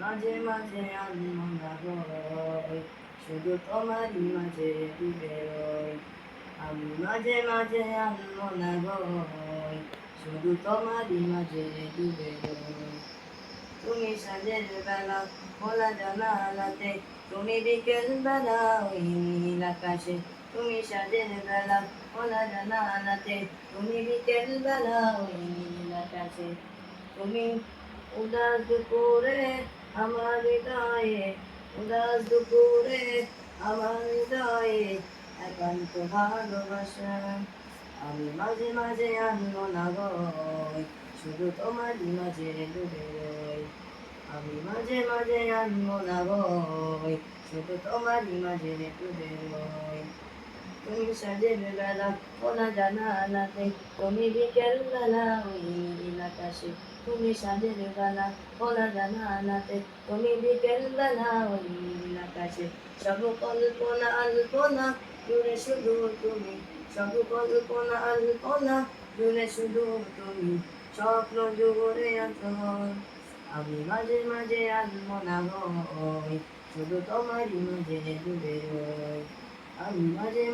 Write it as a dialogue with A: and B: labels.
A: মাঝে মাঝে আনমনা হই, শুধু তোমারই মাঝে ডুবে রই। আমি মাঝে মাঝে আনমনা হই, শুধু তোমারই মাঝে ডুবে রই। তুমি সাঁঝের বেলা খোলা জানালাতে, তুমি বিকেল বেলা ওই নীল আকাশে। তুমি সাঁঝের বেলা খোলা জানালাতে, তুমি বিকেল বেলা ওই নীল আকাশে। তুমি উদাস দুপুরে আমার হৃদয়ে, উদাস দুপুরে আমার হৃদয়ে একান্ত ভালোবাসা। আমি মাঝে মাঝে আনমনা হই, শুধু তোমারই মাঝে ডুবে রই। আমি মাঝে মাঝে আনমনা হই, শুধু তোমারই মাঝে ডুবে রই। তুমি সাঁঝের বেলা খোলা জানালাতে, তুমি বিকেল বেলা ওই নীল আকাশে। তুমি সাঁঝের বেলা খোলা জানালাতে, তুমি বিকেল বেলা ওই নীল আকাশে। সব কল্পনা আলপনা জুড়ে শুধু তুমি, সব কল্পনা আলপনা জুড়ে শুধু তুমি, স্বপ্ন জুড়ে আছো। আমি মাঝে মাঝে আনমনা হই, শুধু তোমারই মাঝে ডুবে রই। আমি মাঝে মাঝে